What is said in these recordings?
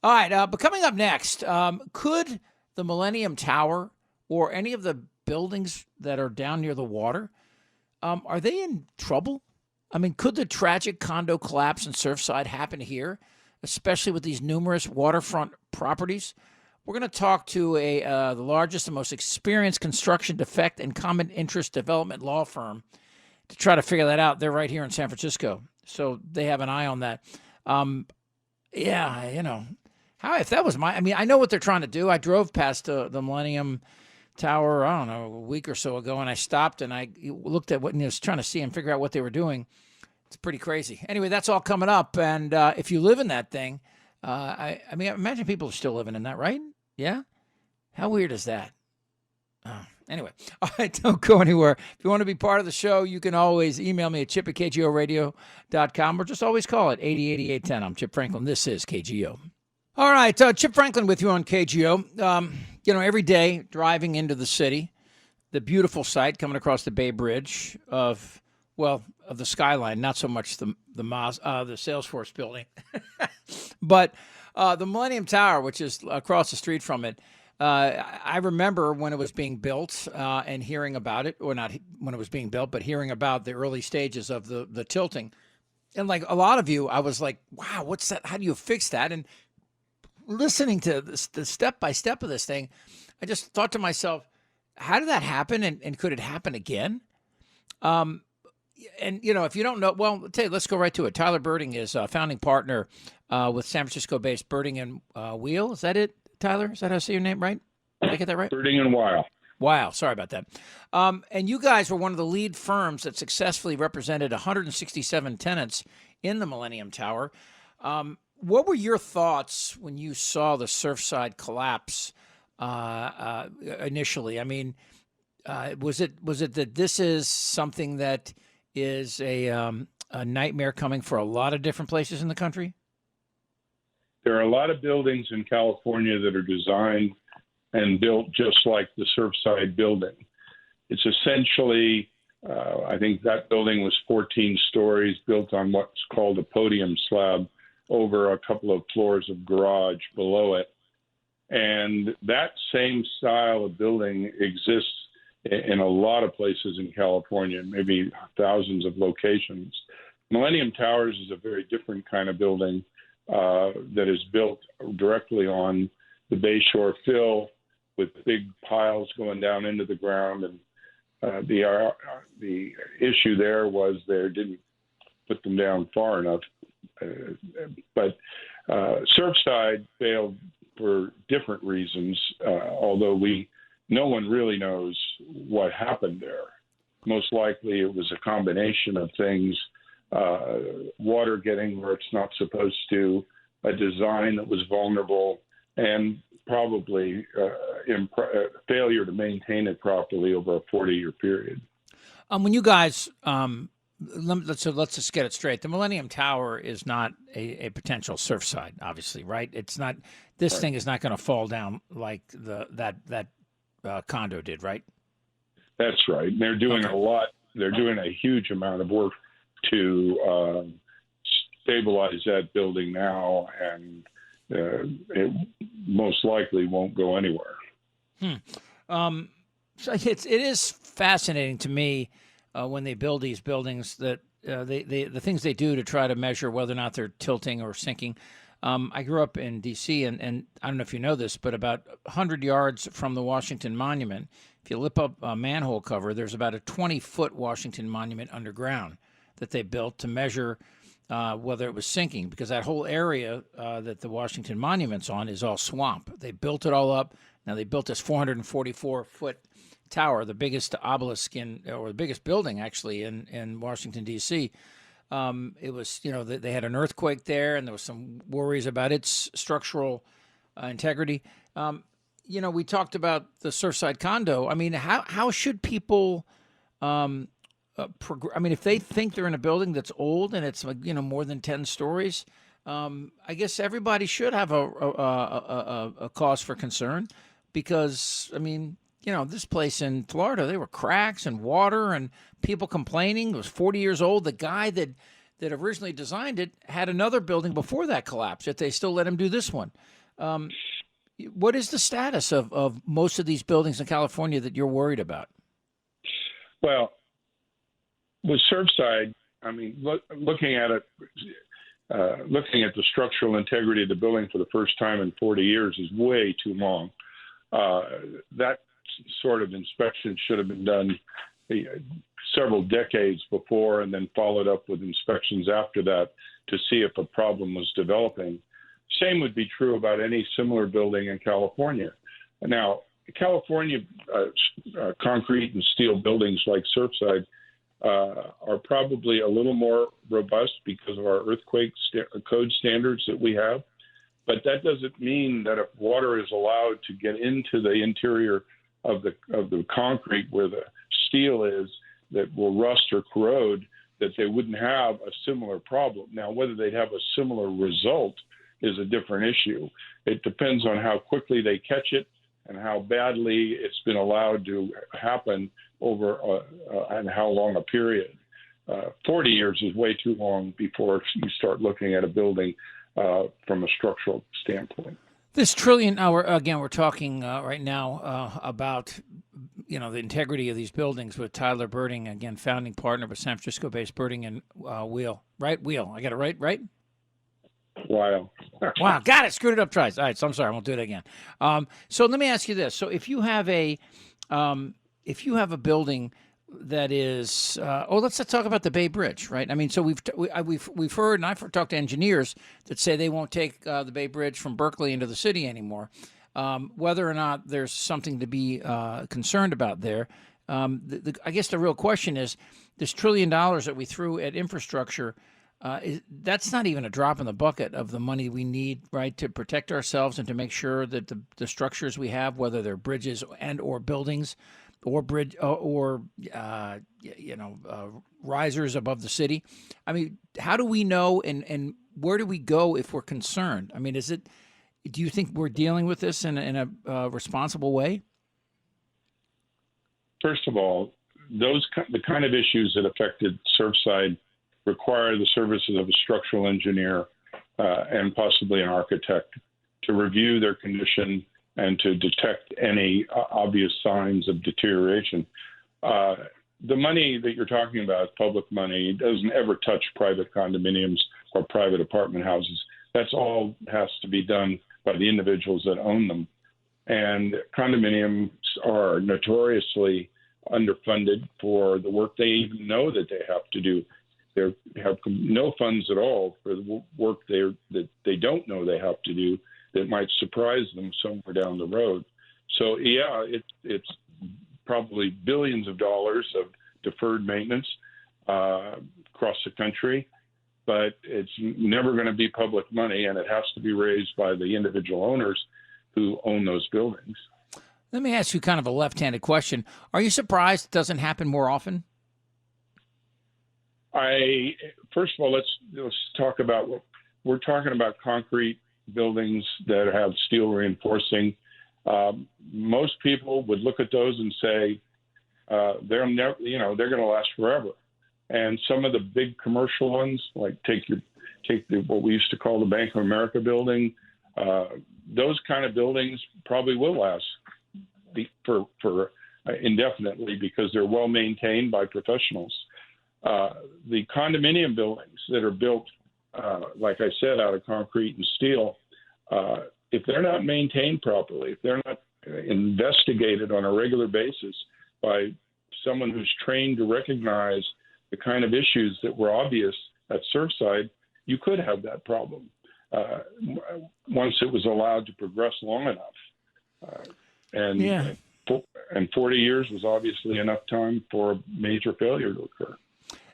All right, but coming up next, could the Millennium Tower or any of the buildings that are down near the water, are they in trouble? I mean, could the tragic condo collapse in Surfside happen here, especially with these numerous waterfront properties? We're going to talk to the largest and most experienced construction defect and common interest development law firm to try to figure that out. They're right here in San Francisco, so they have an eye on that. Yeah, how if that was I mean, I know what they're trying to do. I drove past the Millennium Tower, I don't know, a week or so ago, and I stopped and I looked at what I was trying to see and figure out what they were doing. It's pretty crazy. Anyway, that's all coming up. And if you live in that thing, I mean, I imagine people are still living in that, right? Yeah? How weird is that? Anyway, all right, don't go anywhere. If you want to be part of the show, you can always email me at chip@kgoradio.com or just always call it 808810. I'm Chip Franklin. This is KGO. All right, Chip Franklin with you on KGO. Every day driving into the city, the beautiful sight coming across the Bay Bridge of the skyline, not so much the Salesforce building, but the Millennium Tower, which is across the street from it. I remember when it was being built and hearing about it, or not when it was being built, but hearing about the early stages of the tilting. And like a lot of you, I was like, wow, what's that? How do you fix that? And listening to the step-by-step of this thing, I just thought to myself, how did that happen? And could it happen again? And, if you don't know, well, I'll tell you, let's go right to it. Tyler Berding is a founding partner with San Francisco-based Berding and Wheel. Is that it, Tyler? Is that how I say your name right? Did I get that right? Berding and Weil. Wow, sorry about that. And you guys were one of the lead firms that successfully represented 167 tenants in the Millennium Tower. What were your thoughts when you saw the Surfside collapse initially? I mean, was it that this is something that is a nightmare coming for a lot of different places in the country? There are a lot of buildings in California that are designed and built just like the Surfside building. It's essentially, I think that building was 14 stories, built on what's called a podium slab over a couple of floors of garage below it. And that same style of building exists in a lot of places in California, maybe thousands of locations. Millennium Towers is a very different kind of building that is built directly on the Bayshore fill with big piles going down into the ground. And the issue there was they didn't put them down far enough. But Surfside failed for different reasons, although no one really knows what happened there. Most likely it was a combination of things, water getting where it's not supposed to, a design that was vulnerable, and probably failure to maintain it properly over a 40-year period. When you guys, let's just get it straight. The Millennium Tower is not a potential Surfside, obviously, right? It's not. This Right. thing is not going to fall down like that condo did, right? That's right. And they're doing a lot. They're doing a huge amount of work to stabilize that building now, and it most likely won't go anywhere. So it is fascinating to me when they build these buildings that the things they do to try to measure whether or not they're tilting or sinking. I grew up in D.C., and I don't know if you know this, but about 100 yards from the Washington Monument, if you lift up a manhole cover, there's about a 20-foot Washington Monument underground that they built to measure whether it was sinking, because that whole area that the Washington Monument's on is all swamp. They built it all up. Now, they built this 444-foot tower, the biggest obelisk or the biggest building, actually, in Washington, D.C. It was, they had an earthquake there, and there was some worries about its structural integrity. We talked about the Surfside condo. I mean, how should people if they think they're in a building that's old and it's more than 10 stories, I guess everybody should have a cause for concern, because this place in Florida, there were cracks and water and people complaining. It was 40 years old. The guy that that originally designed it had another building before that collapse, yet they still let him do this one. Um, what is the status of most of these buildings in California that you're worried about? Well, with Surfside, I mean, looking at it, looking at the structural integrity of the building for the first time in 40 years is way too long. That sort of inspection should have been done several decades before, and then followed up with inspections after that to see if a problem was developing. Same would be true about any similar building in California. Now, California concrete and steel buildings like Surfside are probably a little more robust because of our earthquake code standards that we have. But that doesn't mean that if water is allowed to get into the interior of the concrete where the steel is, that will rust or corrode, that they wouldn't have a similar problem. Now, whether they'd have a similar result is a different issue. It depends on how quickly they catch it and how badly it's been allowed to happen over and how long a period. 40 years is way too long before you start looking at a building from a structural standpoint. This trillion hour, again, we're talking right now about, the integrity of these buildings with Tyler Berding, again, founding partner of San Francisco-based Berding and Wheel. Right? Wheel. I got it right? Right? Wow. Wow. Got it. Screwed it up twice. All right. So I'm sorry. I won't do it again. So let me ask you this. So if you have a building that is, let's talk about the Bay Bridge, right? I mean, so we've heard, and I've talked to engineers that say they won't take the Bay Bridge from Berkeley into the city anymore. Whether or not there's something to be concerned about there, I guess the real question is this $1 trillion that we threw at infrastructure. That's not even a drop in the bucket of the money we need, right, to protect ourselves and to make sure that the structures we have, whether they're bridges and or buildings, or bridge or risers above the city. I mean, how do we know and where do we go if we're concerned? I mean, do you think we're dealing with this in a responsible way? First of all, the kind of issues that affected Surfside require the services of a structural engineer and possibly an architect to review their condition and to detect any obvious signs of deterioration. The money that you're talking about, public money, doesn't ever touch private condominiums or private apartment houses. That's all has to be done by the individuals that own them. And condominiums are notoriously underfunded for the work they even know that they have to do. They have no funds at all for the work that they don't know they have to do that might surprise them somewhere down the road. So, yeah, it's probably billions of dollars of deferred maintenance across the country, but it's never going to be public money, and it has to be raised by the individual owners who own those buildings. Let me ask you kind of a left-handed question. Are you surprised it doesn't happen more often? First of all, let's talk about what we're talking about: concrete buildings that have steel reinforcing. Most people would look at those and say they're never, they're going to last forever. And some of the big commercial ones, like take what we used to call the Bank of America building, those kind of buildings probably will last for indefinitely because they're well maintained by professionals. The condominium buildings that are built, like I said, out of concrete and steel, if they're not maintained properly, if they're not investigated on a regular basis by someone who's trained to recognize the kind of issues that were obvious at Surfside, you could have that problem once it was allowed to progress long enough. And 40 years was obviously enough time for a major failure to occur.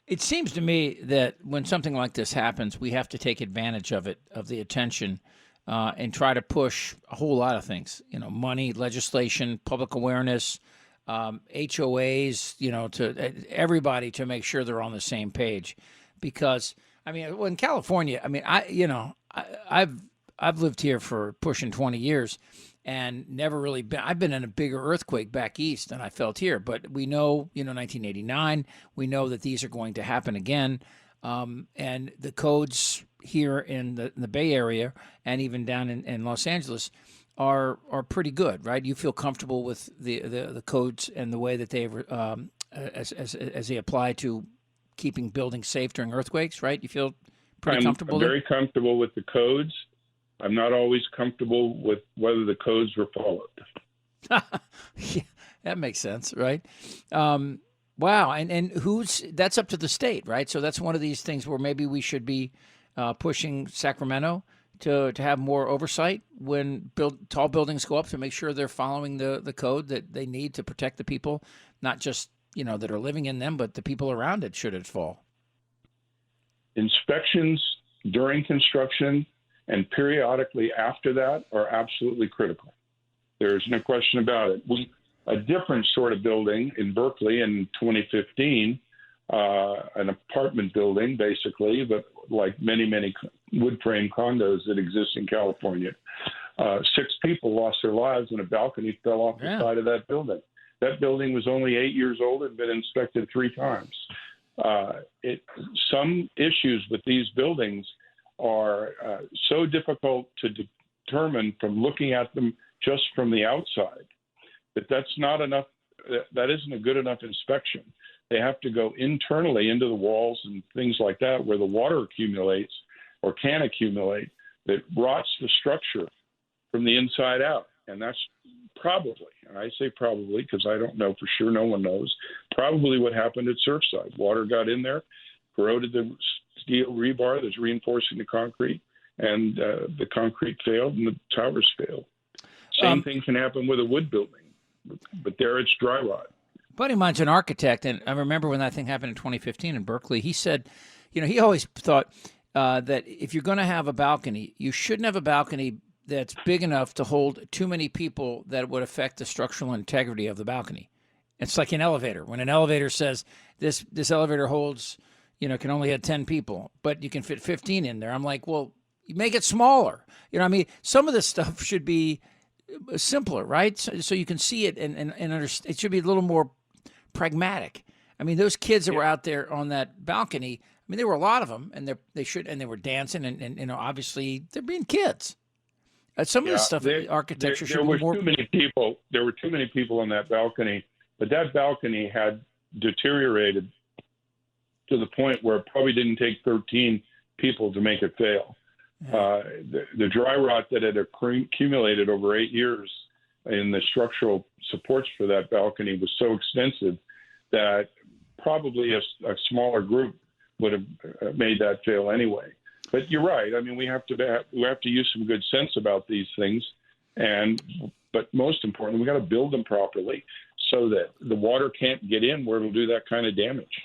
It seems to me that when something like this happens, we have to take advantage of it, of the attention, and try to push a whole lot of things, money, legislation, public awareness, HOAs, to everybody to make sure they're on the same page. Because, in California, I've lived here for pushing 20 years and never really been. I've been in a bigger earthquake back east than I felt here, but we know, 1989, we know that these are going to happen again. And the codes here in the Bay Area and even down in Los Angeles are pretty good, right? You feel comfortable with the codes and the way that they as they apply to keeping buildings safe during earthquakes, right? You feel pretty comfortable. I'm very comfortable with the codes. I'm not always comfortable with whether the codes were followed. Yeah, that makes sense, right? Wow, and that's up to the state, right? So that's one of these things where maybe we should be pushing Sacramento to have more oversight when tall buildings go up, to make sure they're following the code that they need to protect the people, not just that are living in them, but the people around it should it fall. Inspections during construction and periodically after that are absolutely critical. There's no question about it. A different sort of building in Berkeley in 2015, an apartment building, basically, but like many wood frame condos that exist in California. 6 people lost their lives when a balcony fell off the side of that building. That building was only 8 years old and had been inspected 3 times. Some issues with these buildings are so difficult to determine from looking at them just from the outside that's not enough. That isn't a good enough inspection. They have to go internally into the walls and things like that, where the water accumulates or can accumulate, that rots the structure from the inside out. And that's probably, and I say probably because I don't know for sure, no one knows, probably what happened at Surfside. Water got in there, corroded the steel rebar that's reinforcing the concrete, and the concrete failed and the towers failed. Same thing can happen with a wood building, but there it's dry rot. A buddy of mine's an architect, and I remember when that thing happened in 2015 in Berkeley, he said, he always thought that if you're going to have a balcony, you shouldn't have a balcony that's big enough to hold too many people that would affect the structural integrity of the balcony. It's like an elevator. When an elevator says this elevator holds, can only have 10 people, but you can fit 15 in there. I'm like, well, you make it smaller. Some of this stuff should be simpler, right? So you can see it and understand. It should be a little more pragmatic. Those kids that were out there on that balcony, there were a lot of them, and they were dancing, and obviously they're being kids. Some of this stuff, architecture should be more. There were too many people on that balcony, but that balcony had deteriorated to the point where it probably didn't take 13 people to make it fail. Yeah. The dry rot that had accumulated over 8 years in the structural supports for that balcony was so extensive that probably a smaller group would have made that fail anyway. But you're right. We have to use some good sense about these things, but most importantly, we got to build them properly so that the water can't get in where it'll do that kind of damage.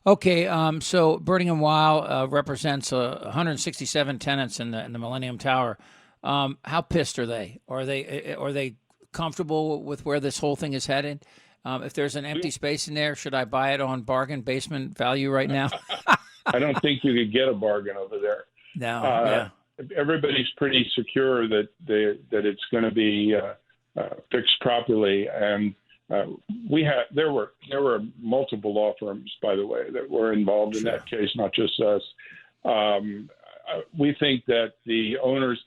Okay, so Berding and Weil represents 167 tenants in the Millennium Tower. How pissed are they? Are they comfortable with where this whole thing is headed? If there's an empty space in there, should I buy it on bargain basement value right now? I don't think you could get a bargain over there. No, everybody's pretty secure that it's going to be fixed properly, and there were multiple law firms, by the way, that were involved in that case, not just us. We think that the owners,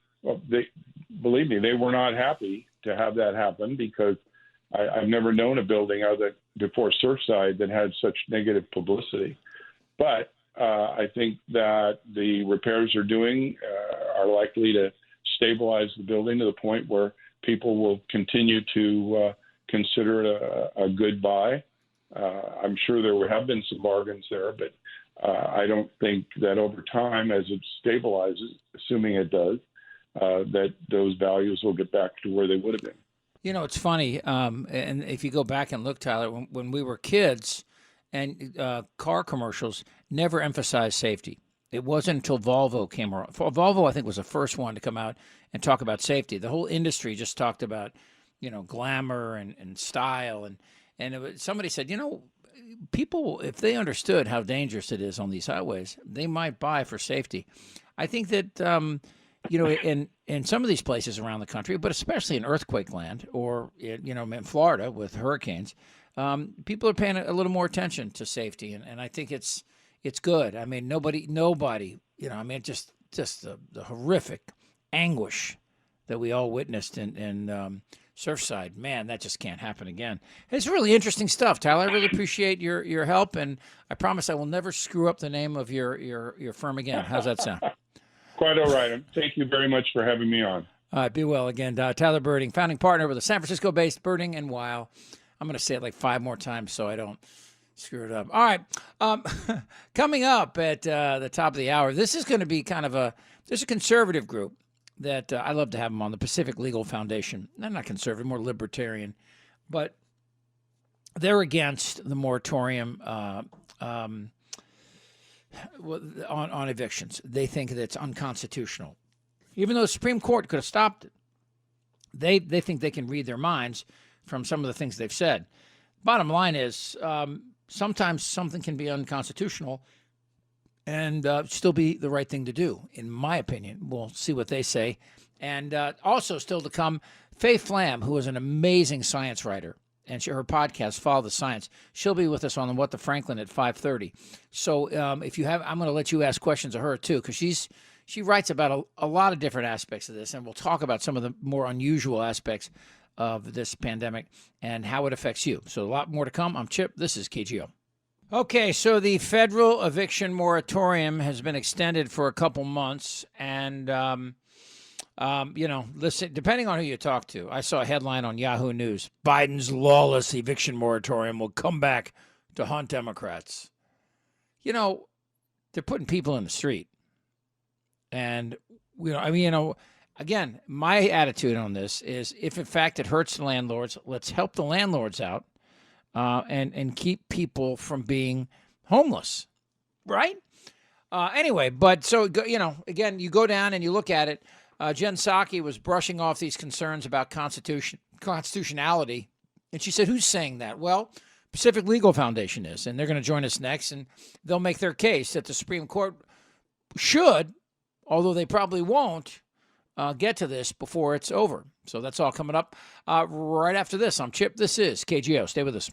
believe me, they were not happy to have that happen, because I've never known a building before Surfside that had such negative publicity. But I think that the repairs they're doing are likely to stabilize the building to the point where people will continue to consider it a good buy. I'm sure there have been some bargains there, but I don't think that over time, as it stabilizes, assuming it does, that those values will get back to where they would have been. It's funny, and if you go back and look, Tyler, when we were kids, and car commercials never emphasized safety. It wasn't until Volvo came around. Volvo, I think, was the first one to come out and talk about safety. The whole industry just talked about, glamour and style. And somebody said, people, if they understood how dangerous it is on these highways, they might buy for safety. I think that, in some of these places around the country, but especially in earthquake land or, in Florida with hurricanes, people are paying a little more attention to safety. And I think it's it's good. I mean, nobody, I mean, just the horrific anguish that we all witnessed in Surfside. Man, that just can't happen again. It's really interesting stuff, Tyler. I really appreciate your help, and I promise I will never screw up the name of your firm again. How's that sound? Quite all right. Thank you very much for having me on. All right, be well again. Tyler Berding, founding partner with the San Francisco-based Berding and Weil. I'm going to say it like 5 more times so I don't screw it up. All right. Coming up at the top of the hour, this is going to be kind of there's a conservative group that I love to have them on, the Pacific Legal Foundation. They're not conservative, more libertarian, but they're against the moratorium on evictions. They think that it's unconstitutional. Even though the Supreme Court could have stopped it, they think they can read their minds from some of the things they've said. Bottom line is, sometimes something can be unconstitutional and still be the right thing to do, in my opinion. We'll see what they say. And also still to come, Faye Flam, who is an amazing science writer, and her podcast, Follow the Science. She'll be with us on What the Franklin at 5:30. So if you have, I'm going to let you ask questions of her too, because she writes about a lot of different aspects of this, and we'll talk about some of the more unusual aspects of this pandemic and how it affects you. So a lot more to come. I'm Chip. This is KGO. Okay, so the federal eviction moratorium has been extended for a couple months, and listen, depending on who you talk to, I saw a headline on Yahoo News: Biden's lawless eviction moratorium will come back to haunt Democrats. They're putting people in the street, and again, my attitude on this is, if in fact it hurts the landlords, let's help the landlords out. And keep people from being homeless, right? Anyway, but so, again, you go down and you look at it. Jen Psaki was brushing off these concerns about constitutionality, and she said, who's saying that? Well, Pacific Legal Foundation is, and they're going to join us next, and they'll make their case that the Supreme Court should, although they probably won't, get to this before it's over. So that's all coming up right after this. I'm Chip. This is KGO. Stay with us.